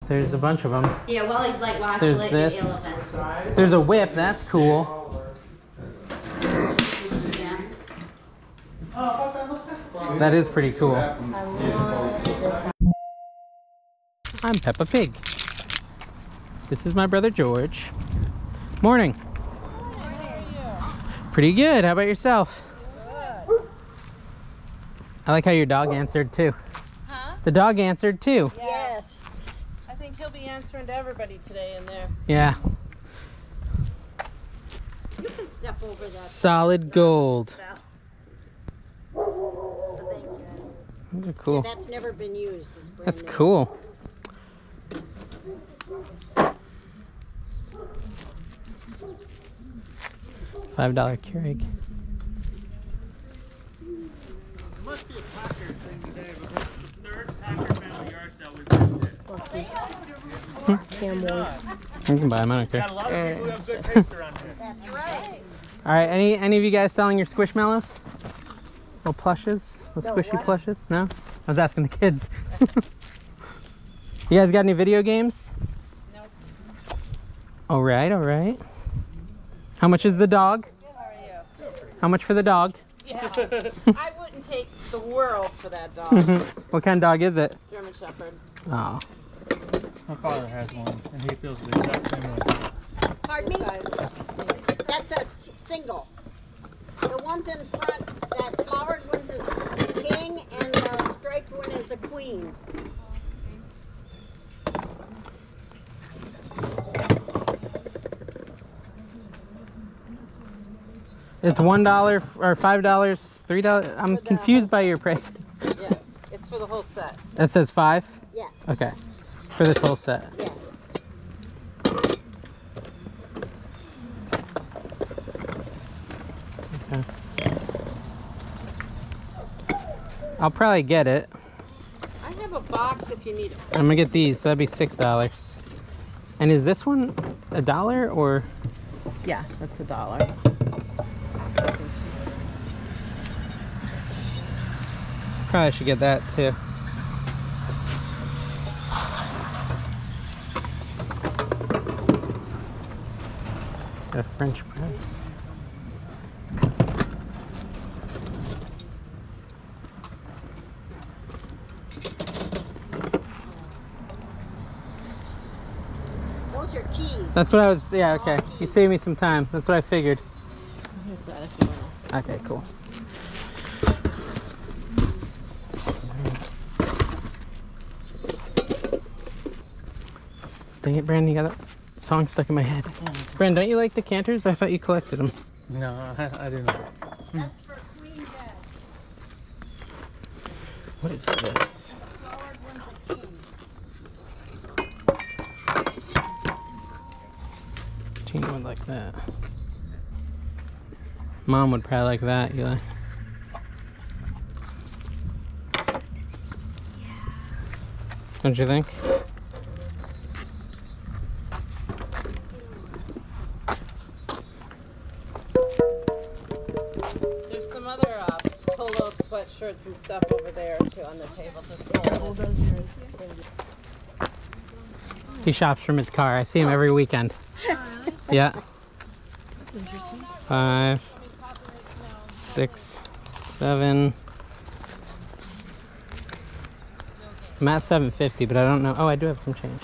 There's a bunch of them. Yeah, Wally's like, well, I have to There's let this. the elephants. There's a whip. That's cool. Yeah. That is pretty cool. I'm Peppa Pig. This is my brother George. Morning. How are you? Pretty good. How about yourself? Good. I like how your dog answered too. Huh? The dog answered too. Yes. I think he'll be answering to everybody today in there. Yeah. You can step over that. Solid gold. Those are cool. Yeah, that's never been used. It's brand That's new. cool. $5 Keurig. There must be a Packard thing today, but the third Packard family yard sale we did. You can buy them. I don't care. Got a lot of people who have good taste around here. That's right. All right. Any of you guys selling your Squishmallows? Little plushes? Little squishy plushes? No? I was asking the kids. You guys got any video games? Nope. All right. All right. How much is the dog? How are you? How much for the dog? Yeah. I wouldn't take the world for that dog. What kind of dog is it? German Shepherd. Oh. My father has one, and he feels the exact same way. Pardon me? Size. That's a single. The ones in front, that flowered one's a king, and the striped one is a queen. It's $1 or $5, $3. I'm For the confused whole by your price. Yeah. It's for the whole set. That says 5? Yeah, Okay. For this whole set. yeah. Okay. I'll probably get it. I have a box if you need it. I'm gonna get these, so that'd be $6. And is this one $1 or? Yeah, that's $1. Probably should get that too. Got a French press. Those are teas. That's what I was, yeah, okay. You saved me some time. That's what I figured. Here's that if you want to. Okay, cool. Dang it, Brandon, you got that song stuck in my head. Brandon, don't you like the canters? I thought you collected them. No, I do not. That's for queen bed. What is this? Flowered one's a king. Tina would like that. Mom would probably like that, Eli. Don't you think? There's some other polo sweatshirts and stuff over there too on the table. Just hold it. He shops from his car. I see him every weekend. Oh, really? Yeah. That's interesting. 5, 6, 7. I'm at 750, but I don't know. Oh, I do have some change.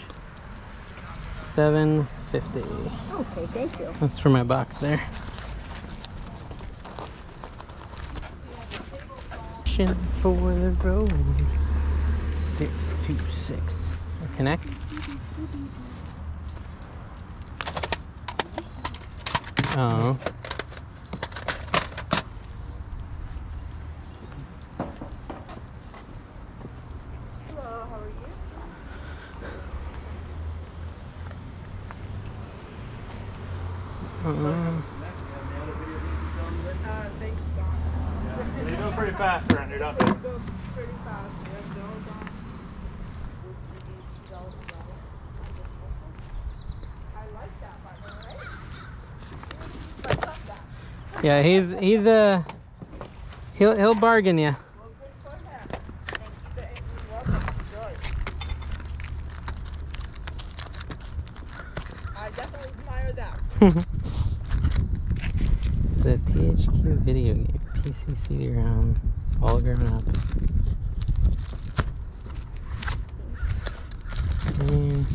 750. Okay, thank you. That's for my box there. For the road. 626. Connect. Oh. Hello, how are you? Thank you, Don. They go pretty fast around here, don't they? Go pretty fast. Yeah, no, Don. I like that, by the way. Yeah, he's a he'll bargain you. Well, good for him. Thank you. You're welcome. Enjoy. definitely admire that. The THQ video game, PC CD-ROM, all grown up. And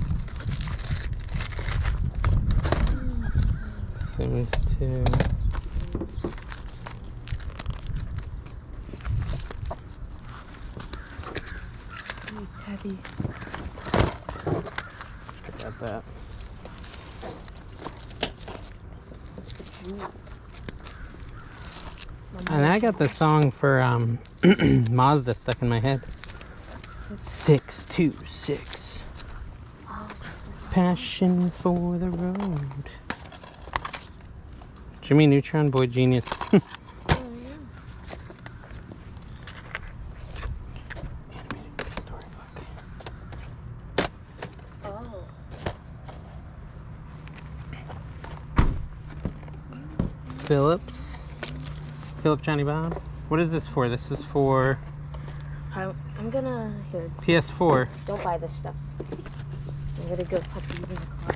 Sims 2. It's heavy. I got that. And I got the song for Mazda stuck in my head. 626. Passion for the road. Jimmy Neutron, boy genius. Animated storybook. Oh. Phillips. Philip Johnny Bob. What is this for? This is for I'm gonna here. PS4. Don't buy this stuff. I'm gonna go put these in the car.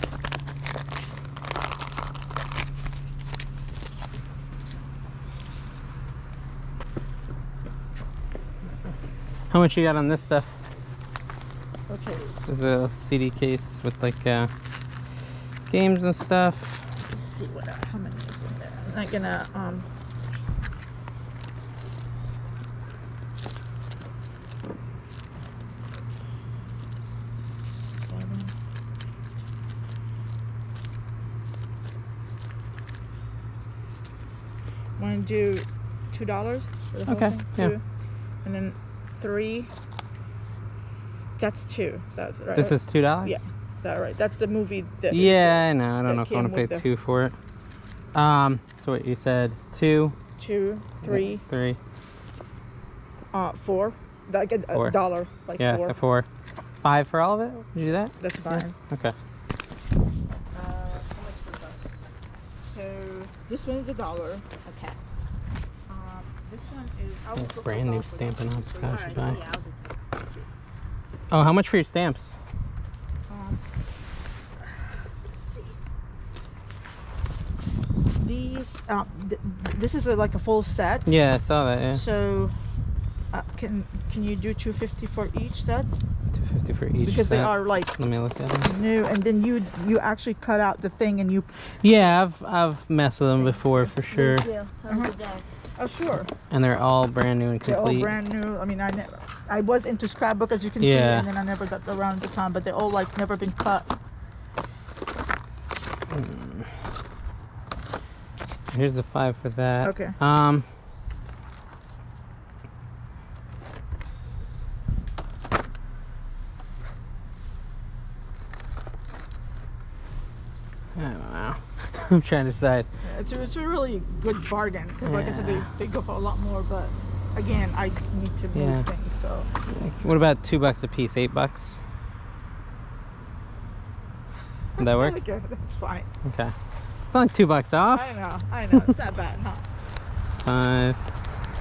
How much you got on this stuff? Okay. This is a CD case with like games and stuff. Let's see what how many is in there. I'm not gonna want to do $2 for the whole Okay, thing? yeah. 2. And then 3. That's 2. Is that right? This is $2? Yeah. Is that right? That's the movie that. Yeah, I know. I don't that know if I want to came pay with 2 for it. So what you said? 2, 2, 3, 3. 4. Like a $4. dollar. Like Yeah, 4. a 4. 5 for all of it? Did you do that? That's fine. Okay. So this one is $1. Okay. This one is. I will It's go for brand new $1 for Stampin' that. Up! So, Gosh, alright, buy. so yeah, I'll do 2. Oh, how much for your stamps? Let's see. These. This is like a full set. Yeah, I saw that. Yeah, So, can you do $250 for each set? $250 for each. Because they set. are like Let me look at them. new, and then you actually cut out the thing and you. Yeah, I've messed with them before for sure, Oh sure. and they're all brand new and They're all complete. brand new. I mean, I was into scrapbook, as you can see, Yeah. and then I never got around the time. But they're all like never been cut. Here's the 5 for that. Okay. I don't know. I'm trying to decide. Yeah, it's a really good bargain because, like I said, they go for a lot more. But again, I need to move Yeah. things, so. What about $2 a piece? $8? Would that work? Okay, that's fine. Okay. It's only $2 off. I know. It's not bad, huh? 5,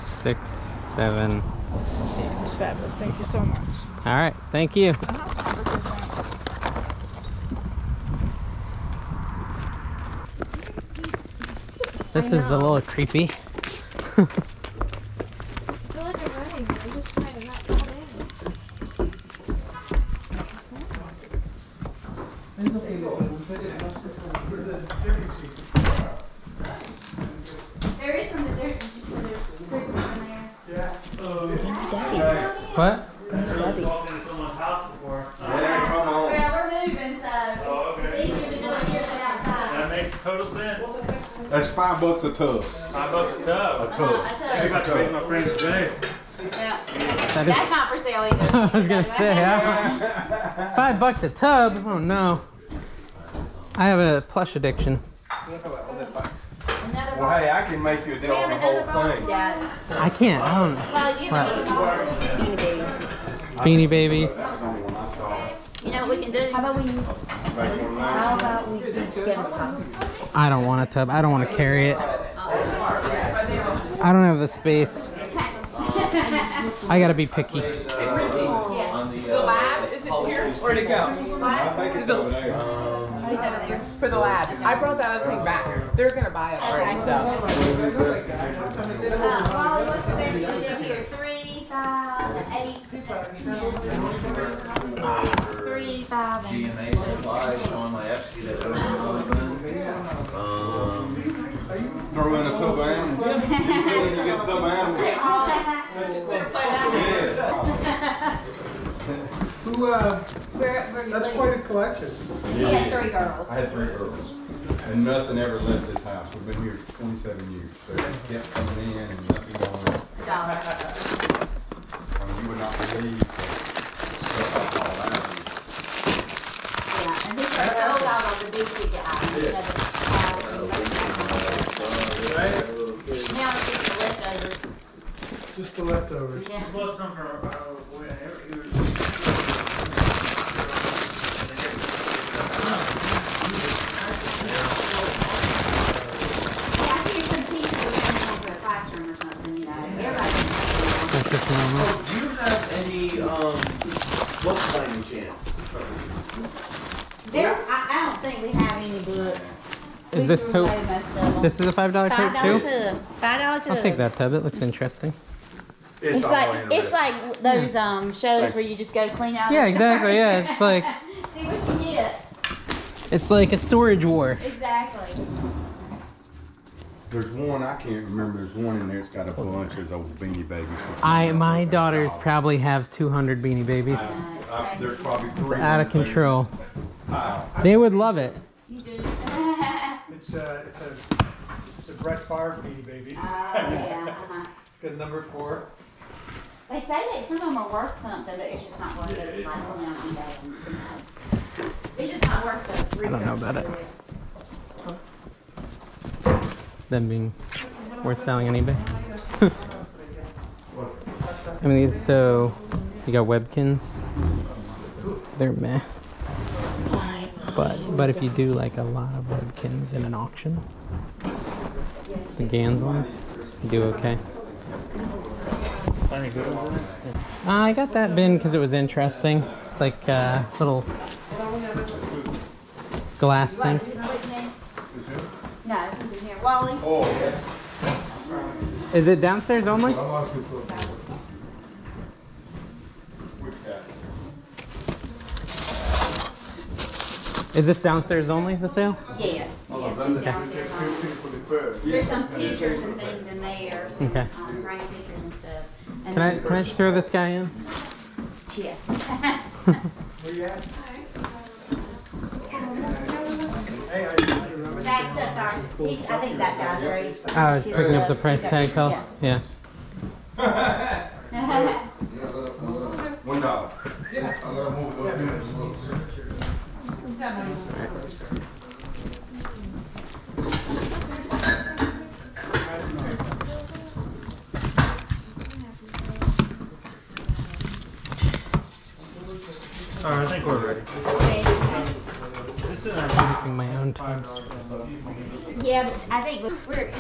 6, 7. It's fabulous. Thank you so much. All right. Thank you. Have a good night. This is a little creepy. I feel like I'm running. I'm just trying to not fall in. There is something there. Did you say there's something there? What? Walked into someone's house before. Yeah, we're moving, so Oh, it's okay. easier to do it here than outside. That makes total sense. That's $5 a tub. $5 a tub. A tub. I tell You you. about to make my friend's day. Yeah. That is, That's not for sale either. I was gonna say, yeah. $5 a tub? Oh no. I have a plush addiction. Another Well, hey, I can make you a deal on the whole thing. Dad. I can't. I don't. Well, you What? have Beanie Babies. Beanie Babies. That was the only one I saw. You know what we can do? How about we each get a tub? I don't want a tub. I don't want to carry it. I don't have the space. I gotta be picky. The lab, is it here? Where'd it go? I think it's over there. He's over there. For the lab. I brought that other thing back. They're gonna buy it already, so. Wally, what's the best you do here? 3, 5, 8, 3, 5, and GMA supplies, Sean Laevsky, that Throw in a tub of animals. You get a tub of animals. That's quite a collection. He had 3 girls. I had 3 girls. And nothing ever left this house. We've been here 27 years. So they kept coming in and nothing going on. I mean, you would not believe the stuff I hauled out of here. Yeah, and these are sold out on the big ticket items. You know, now it's just the leftovers. Just the leftovers. Yeah. Well, some for, Do you have any, books by any chance? There, I don't think we have any books. Is this tote? This is a $5 tote $5 too? tub. $5 tub. I'll take that tub. It looks interesting. It's like those shows where you just go clean out. Yeah, exactly. Yeah, it's like See what you get. it's like a storage war. Exactly. There's one, I can't remember, there's one in there that's got a bunch of those old Beanie Babies. My daughters probably have 200 Beanie Babies. There's probably 3. It's out of control. They would love it. You do. It's a Brett Favre Beanie Baby. Yeah. It's got a number 4. They say that some of them are worth something, but it's just not worth it. It's like on eBay. It's just not worth the research. I don't know about it. Them being worth selling on eBay. I mean, these, so you got Webkins. They're meh. But if you do like a lot of Webkins in an auction, the Gans ones, you do okay. I got that bin because it was interesting. It's like little glass things. No, it's in here. Wally? Oh, Is it downstairs only? Is this downstairs only, the sale? Yes. Yes, it's downstairs. There's some pictures and things in there. Some, Okay. frame pictures and stuff. And Can I just throw this guy in? Yes. Where you at? That's up there. I think that guy's right. I was picking up the price tag, fella. Yeah. $1. Alright, I think we're ready. I'm making my own toast. Yeah, but I think we're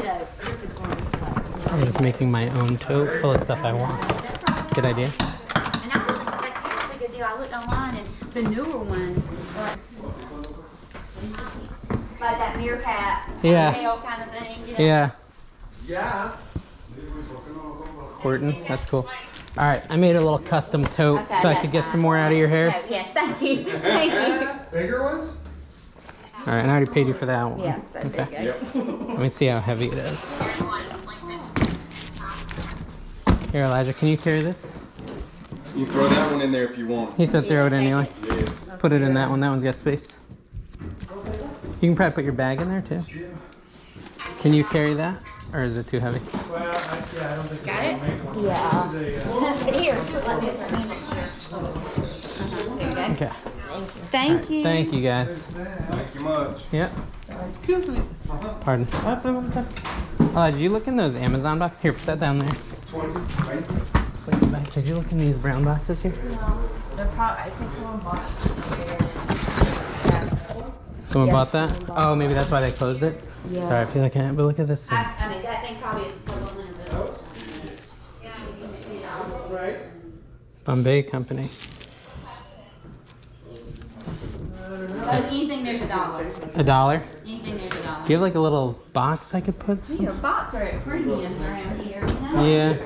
I'm just making my own tote full of stuff I want. Good idea. And I really think that's a good deal. I looked online and the newer ones, like that meerkat, Yeah. tail kind of thing. You know? Yeah. Yeah. Horton, that's cool. All right, I made a little custom tote Okay, so I that's could get fine. some more out of your hair. Oh, yes, thank you. Thank you. Bigger ones? All right, and I already paid you for that one. Yes, that's Okay. good. Let me see how heavy it is. Here, Elijah, can you carry this? You can throw that one in there if you want. He said throw it anyway. Yes. Put it in that one. That one's got space. You can probably put your bag in there too. Can you carry that? Or is it too heavy? Well, I don't think Got it? Yeah. Here, do it like this. There you go. Okay. Thank you. Thank you guys. Thank you much. Yep. Excuse me. Pardon. Did you look in those Amazon boxes? Here, put that down there. 20. Put it back. Did you look in these brown boxes here? They're probably, I think someone bought Someone bought that? Oh, maybe that's why they closed it? Yeah. Sorry, I feel like I but look at this thing. I mean, that thing probably is full of linen. Right. Bombay Company. I don't know. Anything there's $1. $1? Anything there's $1. Do you have like a little box I could put some? Your bots are at premiums around here, you know? Yeah.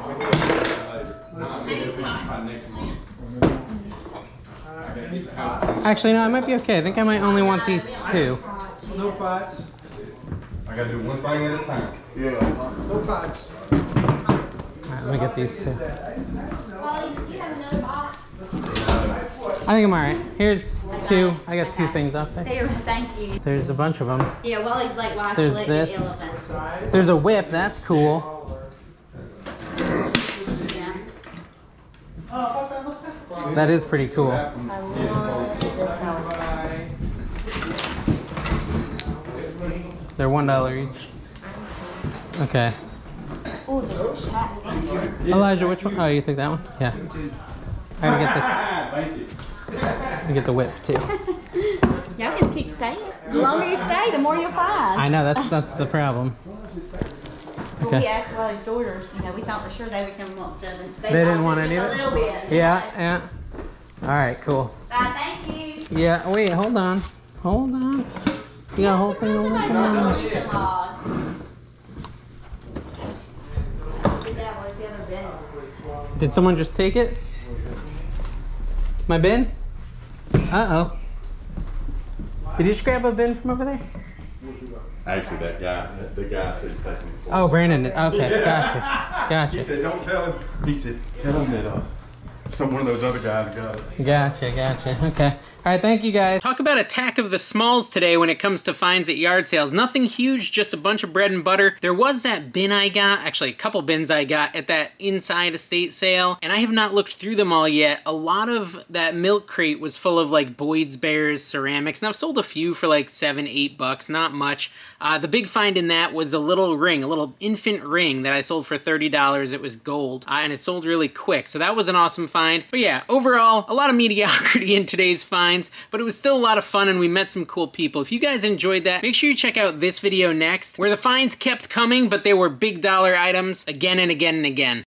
Actually, no, I might be okay. I think I might only want these 2. No pots. I gotta do one thing at a time. Yeah. No pots. Alright, let me get these 2. Polly, do you have another box? I think I'm alright. Here's 2. I got 2 things off there. There, thank you. There's a bunch of them. Yeah, Wally's like wife There's collected this. elephants. There's a whip. That's cool. Yeah. That is pretty cool. They're $1 each. Okay. Oh, there's a chest. Elijah, which one? Oh, you think that one? Yeah. I gotta get this. Thank you. I get the whip too. Y'all can keep staying. The longer you stay, the more you'll find. I know, that's the problem. When we Okay. asked Wally's daughters, you know, we thought for sure they would come want stuff. And They didn't want offered any just of it? a little bit. Yeah, yeah. All right, cool. Bye, thank you. Yeah, wait, hold on. Hold on. You got a whole thing over Somebody's there? got fishing logs. Dad, where's the other bin? Did someone just take it? My bin? Uh-oh. Did you just grab a bin from over there? Actually, the guy said he's taking it for Oh, Brandon did. Okay, gotcha. He Gotcha. said, don't tell him. He said, tell him that one of those other guys got it. Gotcha, gotcha. Okay. All right, thank you guys. Talk about attack of the smalls today when it comes to finds at yard sales. Nothing huge, just a bunch of bread and butter. There was that bin I got, actually a couple bins I got at that inside estate sale, and I have not looked through them all yet. A lot of that milk crate was full of like Boyd's Bears ceramics, and I've sold a few for like $7, $8, not much. The big find in that was a little ring, a little infant ring that I sold for $30. It was gold, and it sold really quick, so that was an awesome find. But yeah, overall, a lot of mediocrity in today's finds, but it was still a lot of fun and we met some cool people. If you guys enjoyed that, make sure you check out this video next, where the finds kept coming, but they were big dollar items again and again and again.